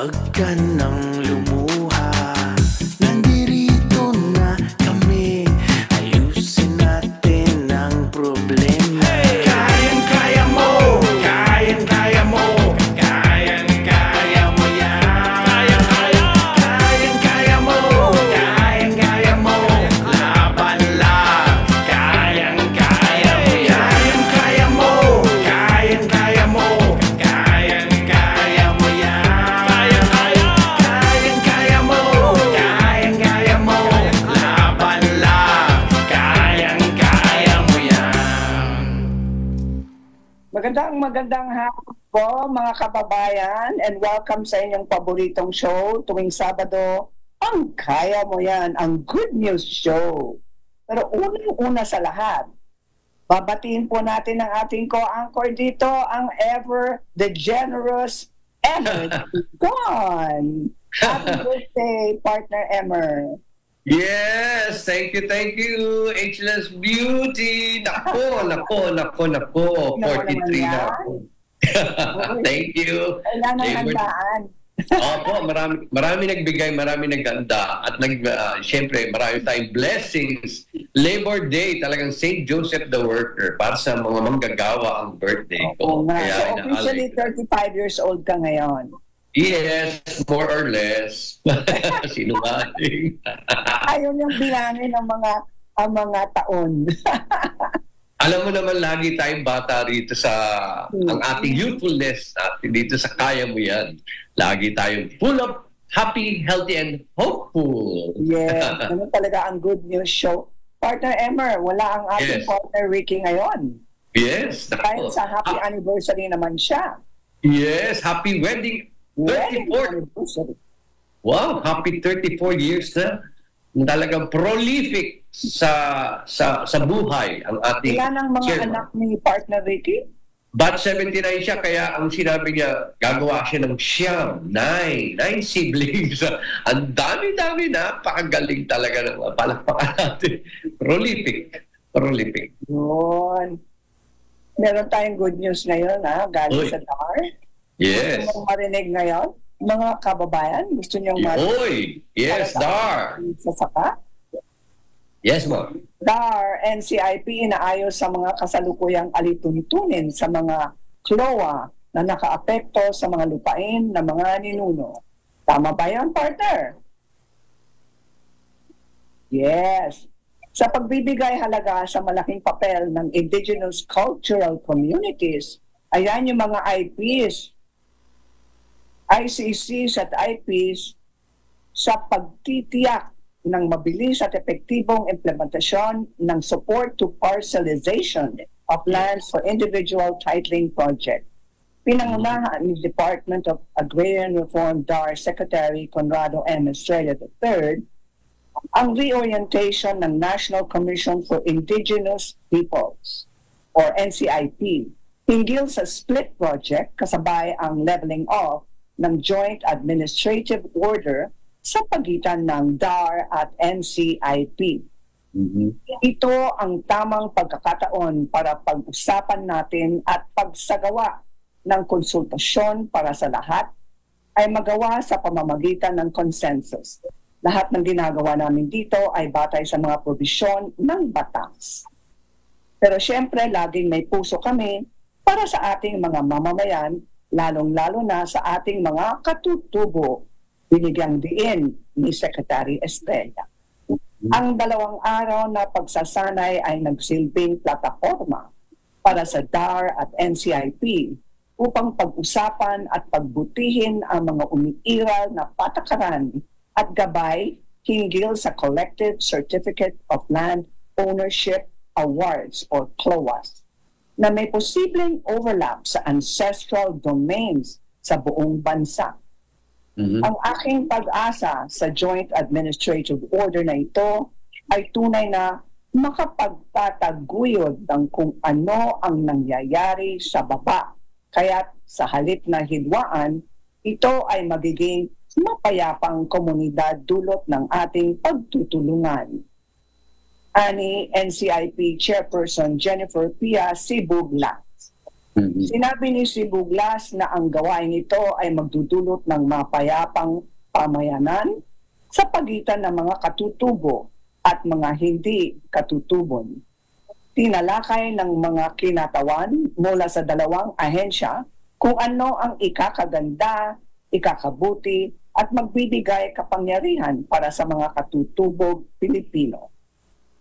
Huwag ka nang lumuha, nandirito na kami. Ayusin natin ang problema. Kayang-kaya mo, kayang-kaya mo, kayang-kaya mo yan. Kayang-kaya mo, kayang-kaya mo, laban lang. Kayang-kaya mo yan. Kayang-kaya mo, kayang-kaya mo, kayang-kaya mo yan. Kayang-kaya mo, kayang-kaya mo, laban lang. Kayang-kaya mo yan. Magandang hapon po mga kababayan, and welcome sa inyong paboritong show tuwing Sabado, ang Kaya Mo Yan, ang Good News Show. Pero unang-una sa lahat, babatiin po natin ang ating co-anchor dito, ang ever the generous Emmer Gone. Happy birthday, partner Emmer. Yes, thank you, Ageless Beauty. Nako. 43 na ako. Thank you. Kailan ang handaan? Opo, marami nagbigay, marami naghanda. At siyempre, marami tayong blessings. Labor Day, talagang St. Joseph the Worker, para sa mga manggagawa ang birthday ko. Oo nga. So officially 35 years old ka ngayon. Yes, more or less. Sinungaling. Ayaw niyang bilangin ang mga taon. Alam mo naman, lagi tayong bata rito sa ang ating youthfulness natin dito sa Kaya Mo Yan. Lagi tayong full of happy, healthy, and hopeful. Yes, ano talaga ang Good News Show. Partner Emmer, wala ang ating partner Ricky ngayon. Yes. Dahil sa happy anniversary naman siya. Yes, happy wedding 34. Anniversary. Wow, happy 34 years na. Talagang prolific sa buhay ang ating Ilan ang mga chairman. anak ni partner Ricky? Batch 79 siya, kaya ang sinabi niya, gagawa siya ng nine siblings. Ang dami-dami, napakagaling talaga ng palakpakan natin. Prolific. Yun. Meron tayong good news ngayon, galing sa DAR. Yes. Gusto mong marinig ngayon? Mga kababayan, gusto niyong marinig? Yes, DAR. Sa saka? Yes, ma'am. DAR, NCIP, inaayos sa mga kasalukuyang alituntunin sa mga klowa na nakaapekto sa mga lupain ng mga ninuno. Tama ba yan, partner? Yes. Sa pagbibigay halaga sa malaking papel ng indigenous cultural communities, ayan yung mga IPs, ICCs at IPs sa pagtitiyak ng mabilis at epektibong implementasyon ng support to parcelization of lands for individual titling project. Pinangunahan ni Department of Agrarian Reform DAR Secretary Conrado M. Estrella III ang reorientation ng National Commission for Indigenous Peoples or NCIP hinggil sa split project kasabay ang leveling off ng Joint Administrative Order sa pagitan ng DAR at NCIP. Ito ang tamang pagkakataon para pag-usapan natin at pagsagawa ng konsultasyon para sa lahat ay magawa sa pamamagitan ng consensus. Lahat ng ginagawa namin dito ay batay sa mga probisyon ng batas. Pero siyempre, laging may puso kami para sa ating mga mamamayan, lalong-lalo na sa ating mga katutubo, binigyang diin ni Secretary Estrella. Ang 2 araw na pagsasanay ay nagsilbing plataforma para sa DAR at NCIP upang pag-usapan at pagbutihin ang mga umiiral na patakaran at gabay hinggil sa Collective Certificate of Land Ownership Awards or CLOAS na may posibleng overlap sa ancestral domains sa buong bansa. Ang aking pag-asa sa Joint Administrative Order na ito ay tunay na makapagtataguyod ng kung ano ang nangyayari sa baba. Kaya't sa halip na hidwaan, ito ay magiging mapayapang komunidad dulot ng ating pagtutulungan. Ani NCIP Chairperson Jennifer Pia Sibugla. Mhm. Sinabi ni Sibuglas na ang gawain ito ay magdudulot ng mapayapang pamayanan sa pagitan ng mga katutubo at mga hindi katutubon. Tinalakay ng mga kinatawan mula sa dalawang ahensya kung ano ang ikakaganda, ikakabuti at magbibigay kapangyarihan para sa mga katutubog Pilipino.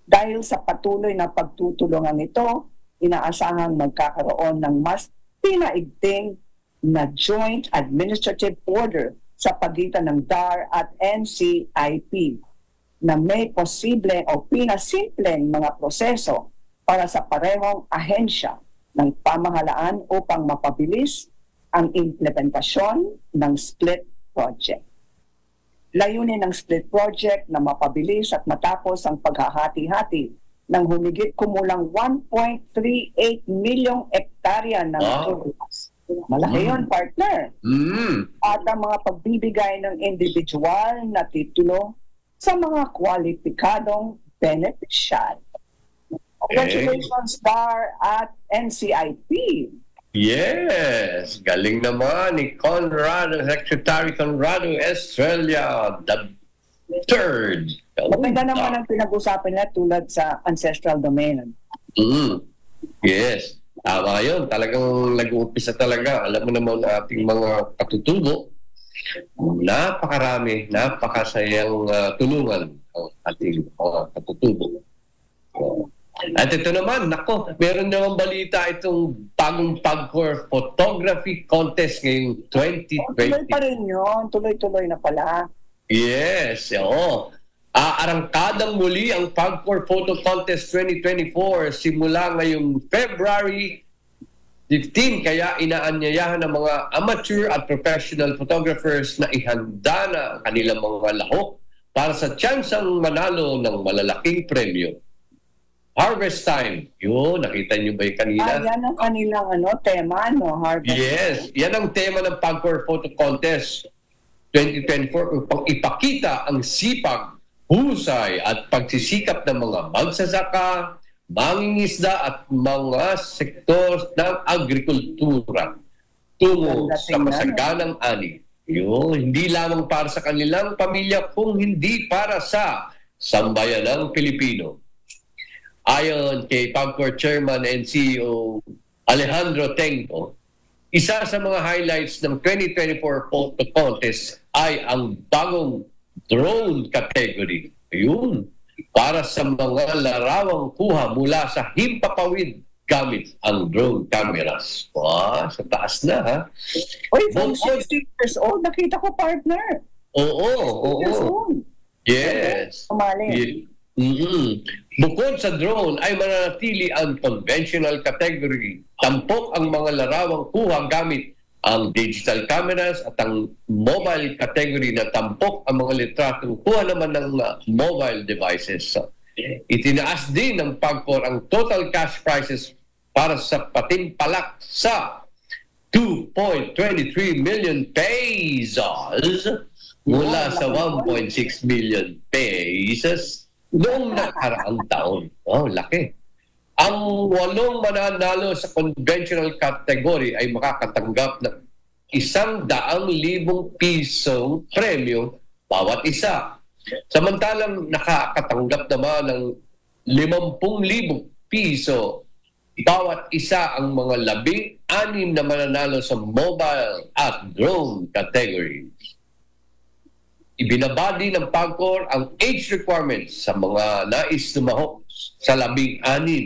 Dahil sa patuloy na pagtutulungan ito, inaasahang magkakaroon ng mas pinaigting na joint administrative order sa pagitan ng DAR at NCIP na may posible o pinasimpleng mga proseso para sa parehong ahensya ng pamahalaan upang mapabilis ang implementasyon ng split project. Layunin ng split project na mapabilis at matapos ang paghahati-hati ng humigit kumulang 1.38 milyong hektarya ng turbas. Malaki yun, partner. At ang mga pagbibigay ng individual na titulo sa mga kwalipikadong beneficiary. Congratulations, DAR at NCIP. Yes, galing naman ni Conrado, Secretary Conrado Estrella the third. Maganda naman ang pinag-usapan na tulad sa ancestral domain. Yes, tama yun. Talagang nag-uumpisa talaga. Alam mo naman ating mga katutubo, napakarami, napakasayang tulungan ang ating mga katutubo. At ito naman, nako, meron naman balita itong bagong PAGCOR Photography Contest ngayong 2020. Tuloy pa rin yun. Tuloy-tuloy na pala. Yes, oo. Arangkadang muli ang PAGCOR Photo Contest 2024 simula ngayong February 15. Kaya inaanyayahan ng mga amateur at professional photographers na ihanda na ang kanilang mga lahok para sa tsansang manalo ng malalaking premyo. Harvest time. Yun, nakita niyo ba yung kanina? Yan ang kanilang tema, no? Harvest. Yes, yan ang tema ng PAGCOR Photo Contest 2024 upang ipakita ang sipag, husay at pagsisikap ng mga magsasaka, mangingisda at mga sektor ng agrikultura tungo sa masaganang ani. Yun, hindi lamang para sa kanilang pamilya kung hindi para sa sambayanang Pilipino. Ayon kay PAGCOR Chairman and CEO Alejandro Tenco, isa sa mga highlights ng 2024 photo contest ay ang bagong drone category. Ayun, para sa mga larawang kuha mula sa himpapawid gamit ang drone cameras. Wow, sa taas na ha. Uy, from 60 years old, nakita ko, partner. Oo. Years old. Yes. Umali. Bukod sa drone ay mananatili ang conventional category. Tampok ang mga larawang kuha gamit ang digital cameras at ang mobile category na tampok ang mga litratong kuha naman ng mobile devices. Itinaas din ng PAGCOR ang total cash prizes para sa patimpalak sa 2.23 million pesos mula sa 1.6 million pesos noong nakaraang taon. Oh, laki. Ang 8 mananalo sa conventional category ay makakatanggap ng 100,000 pisong premyo bawat isa. Samantalang nakakatanggap naman ng 50,000 piso bawat isa ang mga 16 na mananalo sa mobile at drone category. Ibinabadi ng PAGCOR ang age requirements sa mga nais lumahok sa 16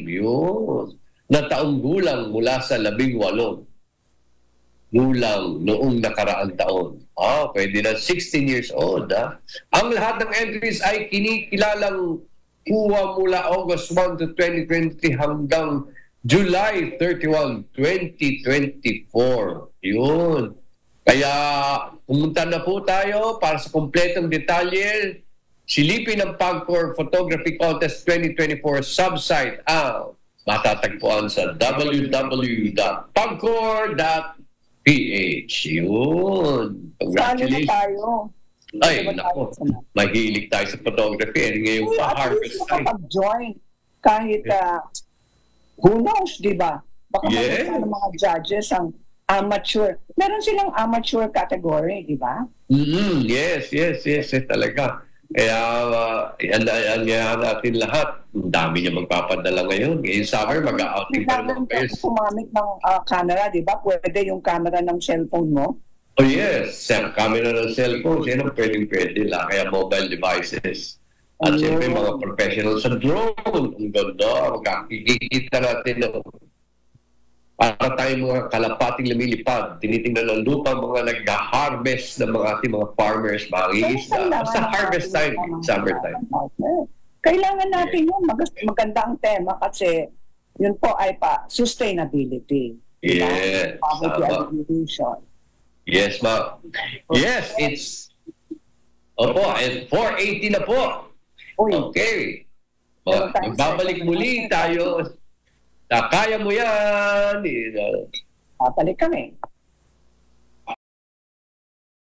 yun, na taong gulang mula sa 18 gulang noong nakaraang taon. Pwede na 16 years old. Ang lahat ng entries ay kinikilalang kuha mula August 1 to 2023 hanggang July 31, 2024. Yun. Kaya pumunta na po tayo para sa kumpletong detalye. Silipin ang PAGCOR Photography Contest 2024 subsite ang matatagpuan sa www.pagcor.ph. Yun. Congratulations. Tayo. Ay, nako. Mahilig tayo sa photography. Ngayon pa, harvest time. At least join kahit who knows, di ba? Baka Yes. makita ng mga judges ang amateur. Meron silang amateur category, di ba? Yes, talaga. Kaya yan natin lahat. Ang dami niya magpapadala ngayon. Ngayong summer, mag-outing pa naman kayo. Gumamit ng camera, di ba? Pwede yung camera ng cellphone mo. Oh yes, camera ng cellphone. Yan ang pwede lang. Kaya mobile devices. At siyempre mga professional sa drone. Ang ganda. Magkikita natin para tayong mga kalapating lumilipad, tinitingnan ng lupa, mga nag-harvest ng mga ating mga farmers, mga isda. Basta harvest time, summer time. Kailangan natin yun. Maganda ang tema kasi yun po ay sustainability. Yes, Poverty tama. alleviation. Yes, ma'am. Yes, it's... Opo, and 4:80 na po. Uy, Okay. Magbabalik muli tayo. Kaya mo yan. babalik kami.